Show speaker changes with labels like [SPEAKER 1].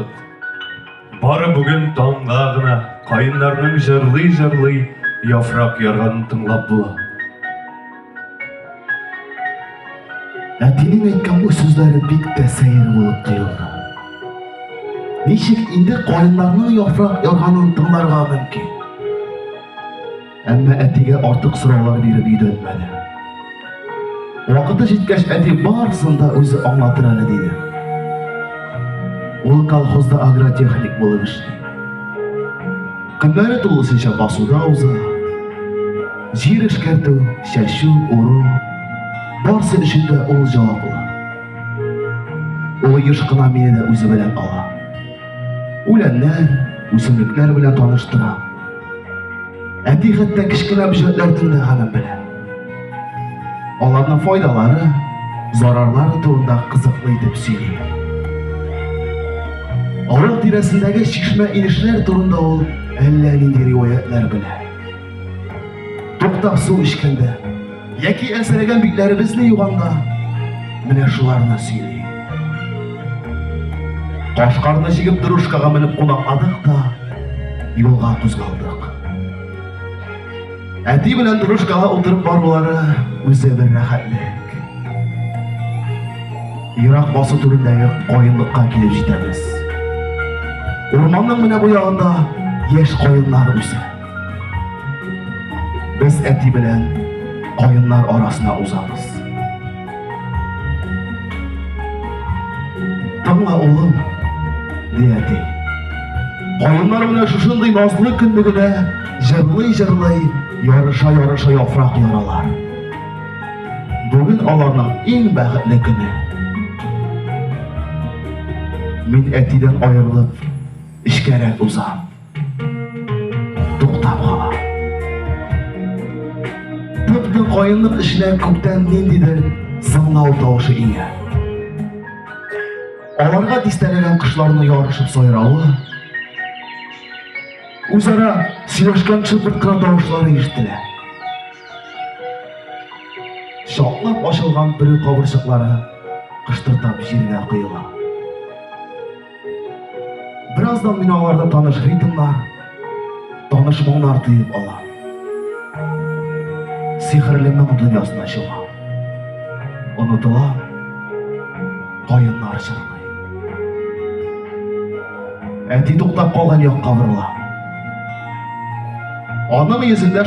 [SPEAKER 1] вакыт. Бары бүген таңга гына кайыннарның жырлый-жырлый яфрак ярганын тыңлап була.
[SPEAKER 2] Әтинең әйткән бу сүзләре бик тә сәер булып тоелды. Ничек инде кайыннарның яфрак ярганын тыңларга мөмкин? Әмма әтигә артык сораулар биреп өйрәтмәде. Вакыты җиткәч, әти барысын да үзе аңлатыр әле диде. Ул колхозда агротехник булып эшли. Көннәре тулысынча басуда уза. Җир эшкәртү, чәчү, уру, барысы өчен дә ул җаваплы. Ул еш кына мине дә үзе белән ала. Үләннәр, үсемлекләр белән таныштыра. Әти хәтта кечкенә бөҗәкләрне дә һәм белә. Аларның файдалары, зарарлары турында кызыклы итеп сөйли. Авыл тирәсендәге чишмә инешләр турында ул әллә нинди риваятләр белә. Туктап су эчкәндә, яки әсәрәгән битләребезне юганда, менә шуларны сөйли. Кашкарны җигеп дружкага менеп кунакладык та юлга кузгалдык. Әти белән дружкага утырып барулары үзе бер рәхәтлек. Ерак басу түрендәге каенлыкка килеп җитәбез. Урманның менә бу ягында яшь каеннар үсә. Без әти белән каеннар арасына узабыз. Тыңла, улым, ди әти. Каеннар менә шушындый назлы көнлегенә җырлый-җырлый, ярыша-ярыша яфрак яралар. Бүген аларның иң бәхетле көне. Мин әтидән аерылып, эчкәрәк узам. Туктап калам. Тып-тын каенлык эченә күптән ниндидер сыңлау тавышы иңә. Аларга дистәләгән кошларны ярышып сайравы, үзара сөйләшкән чыбырткан тавышлары ишетелә. Шатлап ачылган бөрү кабырчыклары кыштырдап җиргә коела. Бераздан мин аларда таныш ритмнар, таныш моңнар тоеп алам. Сихерле моң дөньясына чумам. Онытыла, каеннар җырлый. Әти туктап калган якка борыла. Аның йөзендә